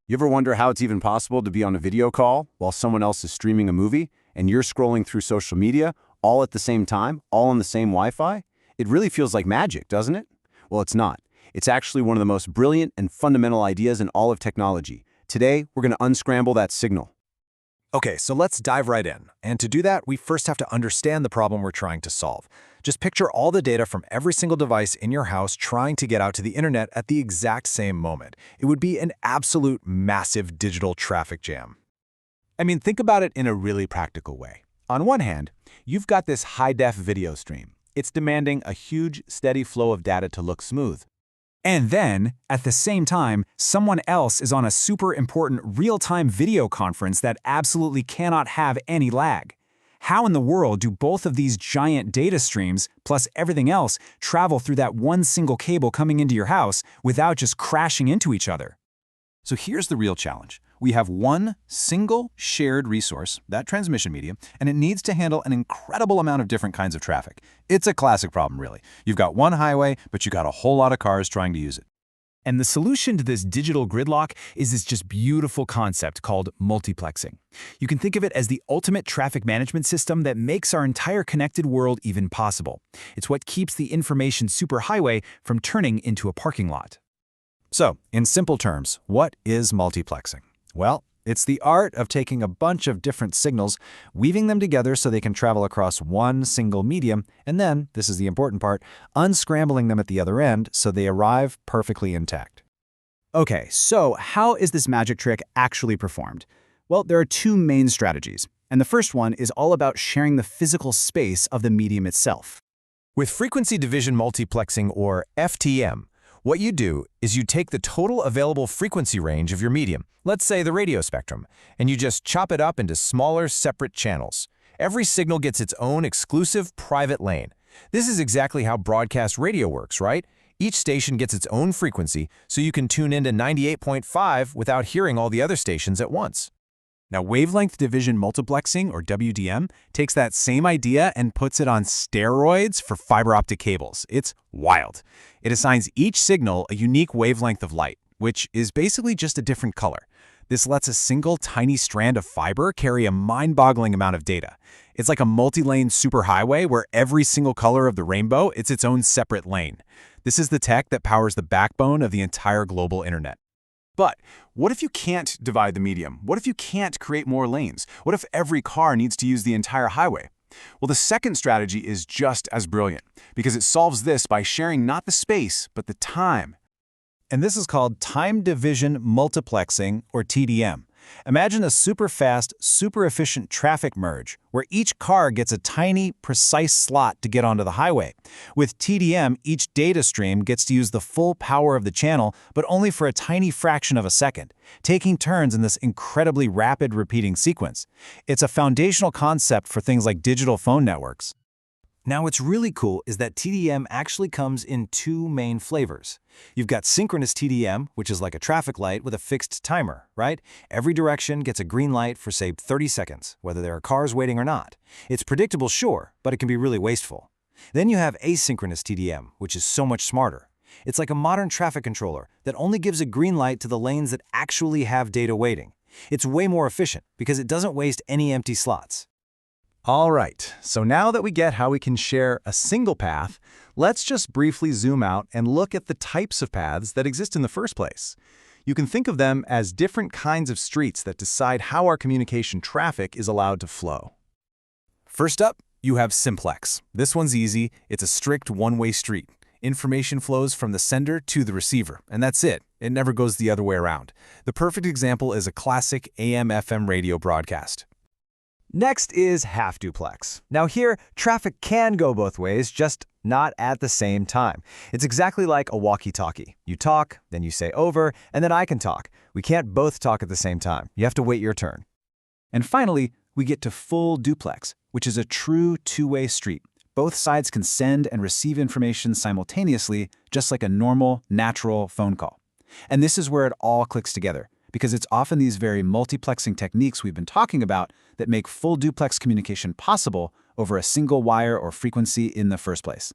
You ever wonder how it's even possible to be on a video call while someone else is streaming a movie and you're scrolling through social media all at the same time, all on the same Wi-Fi? It really feels like magic, doesn't it? Well, it's not. It's actually one of the most brilliant and fundamental ideas in all of technology. Today, we're going to unscramble that signal. Okay, so let's dive right in. And to do that, we first have to understand the problem we're trying to solve. Just picture all the data from every single device in your house trying to get out to the internet at the exact same moment. It would be an absolute massive digital traffic jam. I mean, think about it in a really practical way. On one hand, you've got this high-def video stream. It's demanding a huge, steady flow of data to look smooth. And then, at the same time, someone else is on a super important real-time video conference that absolutely cannot have any lag. How in the world do both of these giant data streams, plus everything else, travel through that one single cable coming into your house without just crashing into each other? So here's the real challenge. We have one single shared resource, that transmission medium, and it needs to handle an incredible amount of different kinds of traffic. It's a classic problem, really. You've got one highway, but you've got a whole lot of cars trying to use it. And the solution to this digital gridlock is this just beautiful concept called multiplexing. You can think of it as the ultimate traffic management system that makes our entire connected world even possible. It's what keeps the information superhighway from turning into a parking lot. So, in simple terms, what is multiplexing? Well, it's the art of taking a bunch of different signals, weaving them together so they can travel across one single medium, and then, this is the important part, unscrambling them at the other end so they arrive perfectly intact. Okay, so how is this magic trick actually performed? Well, there are two main strategies, and the first one is all about sharing the physical space of the medium itself. With frequency division multiplexing, or FTM, what you do is you take the total available frequency range of your medium, let's say the radio spectrum, and you just chop it up into smaller, separate channels. Every signal gets its own exclusive private lane. This is exactly how broadcast radio works, right? Each station gets its own frequency, so you can tune into 98.5 without hearing all the other stations at once. Now, wavelength division multiplexing, or WDM, takes that same idea and puts it on steroids for fiber optic cables. It's wild. It assigns each signal a unique wavelength of light, which is basically just a different color. This lets a single tiny strand of fiber carry a mind-boggling amount of data. It's like a multi-lane superhighway where every single color of the rainbow is its own separate lane. This is the tech that powers the backbone of the entire global internet. But what if you can't divide the medium? What if you can't create more lanes? What if every car needs to use the entire highway? Well, the second strategy is just as brilliant, because it solves this by sharing not the space, but the time. And this is called time division multiplexing, or TDM. Imagine a super fast, super efficient traffic merge, where each car gets a tiny, precise slot to get onto the highway. With TDM, each data stream gets to use the full power of the channel, but only for a tiny fraction of a second, taking turns in this incredibly rapid repeating sequence. It's a foundational concept for things like digital phone networks. Now, what's really cool is that TDM actually comes in two main flavors. You've got synchronous TDM, which is like a traffic light with a fixed timer, right? Every direction gets a green light for, say, 30 seconds, whether there are cars waiting or not. It's predictable, sure, but it can be really wasteful. Then you have asynchronous TDM, which is so much smarter. It's like a modern traffic controller that only gives a green light to the lanes that actually have data waiting. It's way more efficient because it doesn't waste any empty slots. All right, so now that we get how we can share a single path, let's just briefly zoom out and look at the types of paths that exist in the first place. You can think of them as different kinds of streets that decide how our communication traffic is allowed to flow. First up, you have simplex. This one's easy. It's a strict one-way street. Information flows from the sender to the receiver, and that's it. It never goes the other way around. The perfect example is a classic AM/FM radio broadcast. Next is half-duplex. Now here, traffic can go both ways, just not at the same time. It's exactly like a walkie-talkie. You talk, then you say over, and then I can talk. We can't both talk at the same time. You have to wait your turn. And finally, we get to full duplex, which is a true two-way street. Both sides can send and receive information simultaneously, just like a normal, natural phone call. And this is where it all clicks together, because it's often these very multiplexing techniques we've been talking about that make full duplex communication possible over a single wire or frequency in the first place.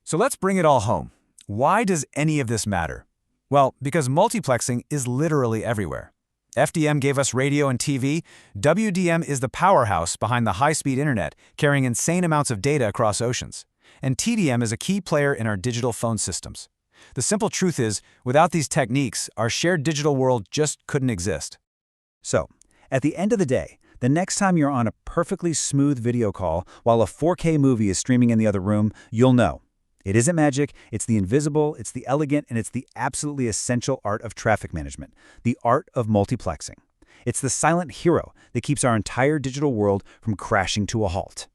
So let's bring it all home. Why does any of this matter? Well, because multiplexing is literally everywhere. FDM gave us radio and TV. WDM is the powerhouse behind the high-speed internet, carrying insane amounts of data across oceans. And TDM is a key player in our digital phone systems. The simple truth is, without these techniques, our shared digital world just couldn't exist. So, at the end of the day, the next time you're on a perfectly smooth video call while a 4K movie is streaming in the other room, you'll know. It isn't magic, it's the invisible, it's the elegant, and it's the absolutely essential art of traffic management, the art of multiplexing. It's the silent hero that keeps our entire digital world from crashing to a halt.